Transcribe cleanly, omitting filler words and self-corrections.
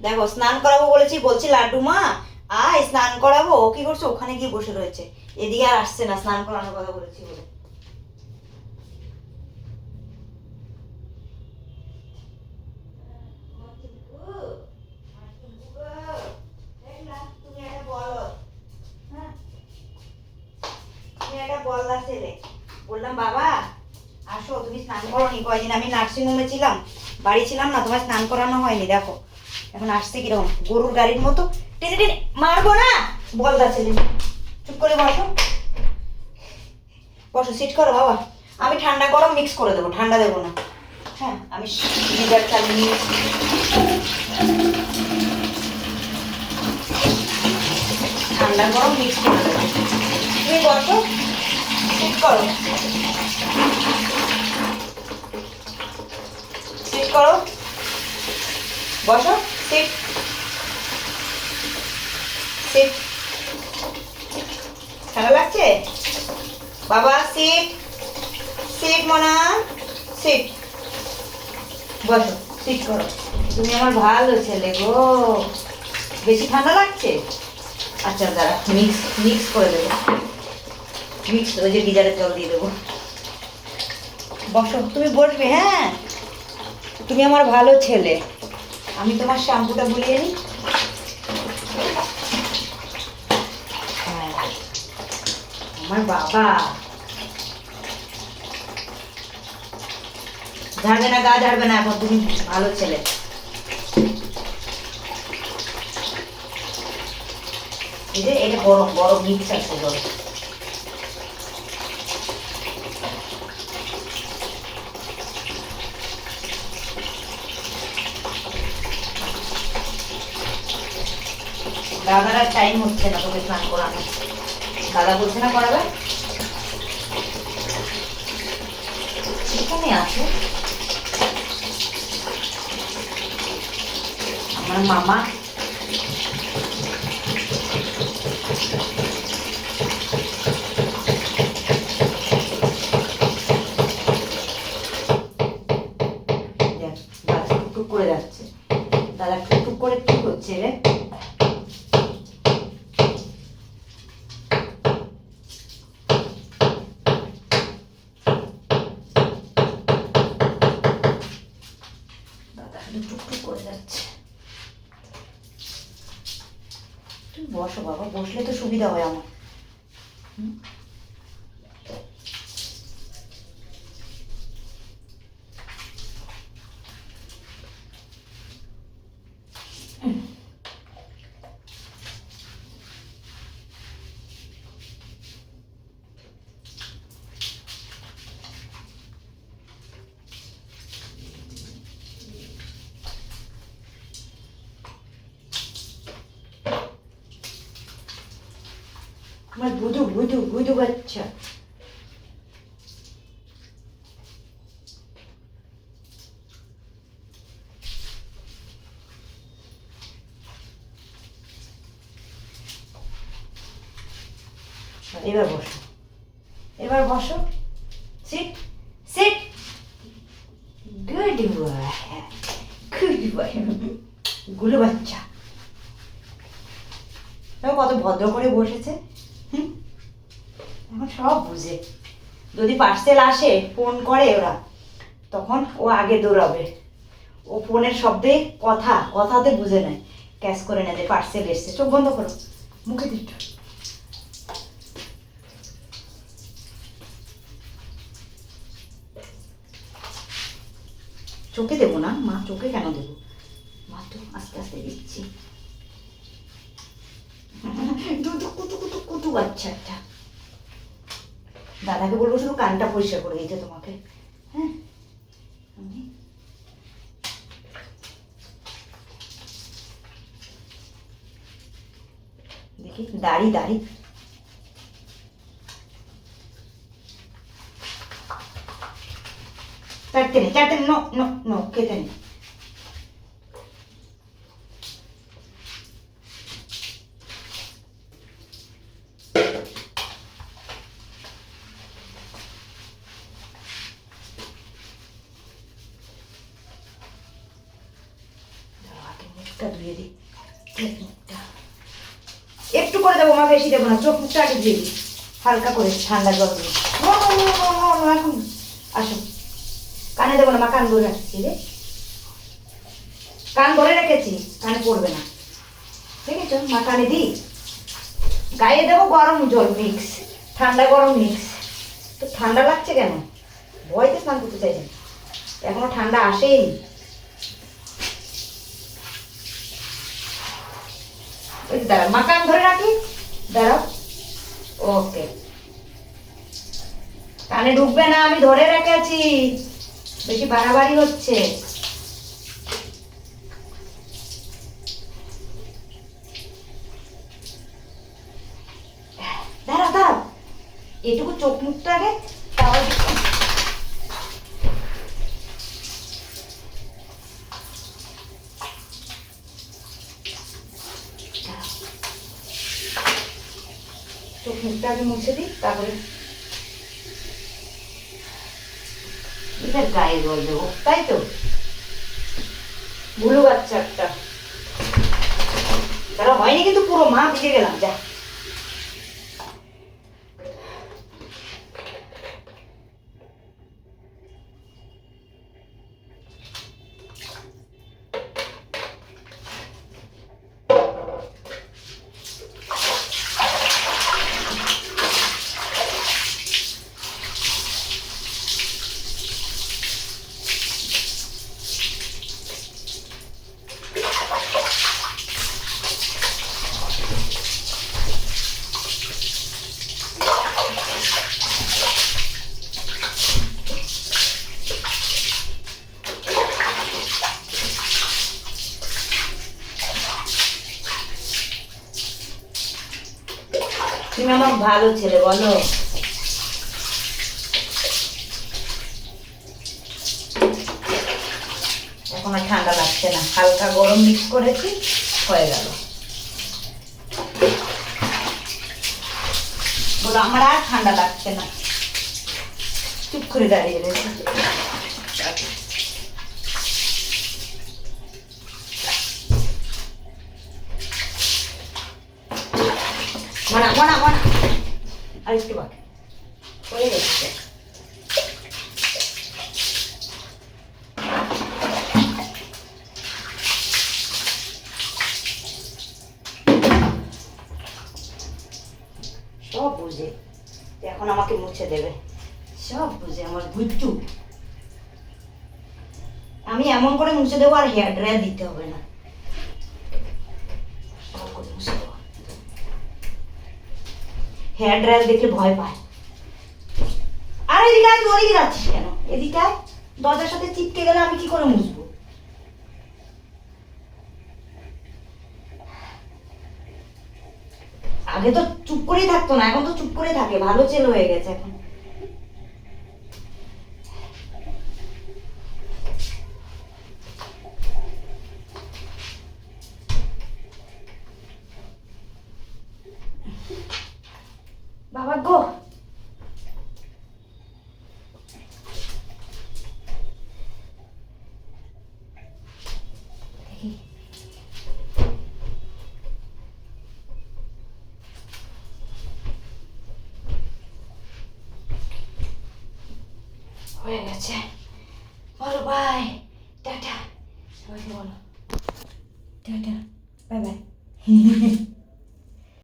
দেখো স্নান করাবো বলেছি, বলছি লাড্ডু মা আয় স্নান করাবো, ও কি করছে ওখানে গিয়ে বসে রয়েছে, এদিকে আর আসছে না, স্নান করানোর কথা বলেছি বলে। বললাম বাবা আসো, তুমি স্নান করোনি কয়দিন, আমি নার্সিংহোমে ছিলাম, বাড়ি ছিলাম না, তোমার স্নান করানো হয়নি, দেখো এখন আসছে কিরকম গরুর গাড়ির মতো, টেনে টেনে মারবো না, বলদা ছেলে। চুপ করে বসো, বসো, সিট করো বাবা। আমি ঠান্ডা গরম মিক্স করে দেবো, ঠান্ডা দেবো না। হ্যাঁ আমি গিজার চালিয়ে ঠান্ডা গরম মিক্স করে দেবো। তুমি বসো, সিট করো, সিট করো, বসো, সিট, সিট। ঠান্ডা লাগছে বাবা, সিট, সিট মোনা, সিট, বসো, সিট করো। তুমি আমার ভালো ছেলে গো। বেশি ঠান্ডা লাগছে? আচ্ছা দাঁড়া, মিক্স মিক্স করে দেবো, মিক্স ওই যে গিজারের জল দিয়ে দেবো। বসো, তুমি বসবে, হ্যাঁ তুমি আমার ভালো ছেলে। আমি তোমার শ্যাম্পুটা বুলিয়ে নিই। হ্যাঁ আমার বাবা, ঝাড়বে না, গা ঝাড়বে না এখন, তুমি ভালো ছেলে। এই যে এটা গরম গরম মিক্স আছে জল। দাদার আর টাইম হচ্ছে না তোকে স্নান করানো, দাদা বলছে না করাবে, সেখানে আছে আমার মামা। দেখ দাদা টুকটুক করে যাচ্ছে, দাদা টুকটুক করে কি করছে রে? দাদা টুকটুক করে যাচ্ছে। তুমি বসো বাবা, বসলে তো সুবিধা হয় আমার। আমার বুধু বুধু বুধু বাচ্চা। এবার বসো, এবার বসো, sit, sit, good boy, good boy, গুলো বাচ্চা। কত ভদ্র করে বসেছে, এখন সব বুঝে। যদি পার্সেল আসে ফোন করে ওরা, তখন ও আগে দৌড়াবে, ও ফোনের শব্দে কথাতে বুঝে নেয়, ক্যাচ করে নেয় যে পার্সেল এসছে। চোখ বন্ধ করো, মুখে দিচ্ছ। চোখে দেবো না মা, চোখে কেন দেবো মা, তো আস্তে আস্তে দিচ্ছি। দুধু কুতু কুতু কুতু বাচ্চা একটা। দাদাকে বলবো শুধু কানটা পরিষ্কার করে দিতে তোমাকে, হ্যাঁ আমি দেখি দাড়ি দাড়ি চাটতে নেই, চাটতে নো নো নো, খেতে নেই। মুখটা ধুয়ে দিই, চোখ মুখটা একটু করে দেবো মা, বেশি দেবো না, চোখ মুখটা আগে ধুয়ে দিই হালকা করে ঠান্ডা জল দিয়ে। এখন আসো, কানে দেবো না মা, কান ধরে রাখছি রে, কান ধরে রেখেছি, কানে পড়বে না, ঠিক আছে মা, কানে দিই। গায়ে দেবো গরম জল মিক্স, ঠান্ডা গরম মিক্স। তো ঠান্ডা লাগছে কেন, ভয়তে স্নান করতে চাইছেন, এখনো ঠান্ডা আসেই। দাঁড়া মা, কান ধরে রাখি, দাঁড়াও, ওকে। কানে ঢুকবে না, আমি ধরে রেখেছি, বেশি বাড়াবাড়ি হচ্ছে। দাঁড়াও দাঁড়াও, এটুকু চোখ মুখটা আগে, তাও চোখ মুখটা আগে মুছে দিই, তারপরে এটার গায়ে জল দেবো, তাই তো? ভুলু বাচ্চা একটা, তারা হয়নি কিন্তু পুরো মা, ভিজে গেলাম, যা। তুমি আমার ভালো ছেলে, বলো। এখন আর ঠান্ডা লাগছে না, হালকা গরম মিক্স করেছি, হয়ে গেল। বলো আমার আর ঠান্ডা লাগছে না, চুপ করে দাঁড়িয়ে রয়েছে। মনা মনা মনা, আর একটু বাকি হয়ে গেছে। সব বুঝে এখন আমাকে মুছে দেবে, সব বুঝে আমার গুচ্ছু। আমি এমন করে মুছে দেবো, আর হেয়ার ড্রায়ার দিতে হবে না, হেয়ার ড্রায়ার দেখলে ভয় পায়। আর এদিকে আয়, তুই ওদিকে যাচ্ছিস কেন? এদিকে আয়, দরজার সাথে চিপকে গেলে আমি কি করে মুছবো? আগে তো চুপ করেই থাকতো না, এখন তো চুপ করে থাকে, ভালো ছেলে হয়ে গেছে এখন। বাবা গো, হয়ে গেছে, বলো বাই, টাটা, সবাইকে বলো টাটা, বাই বাই।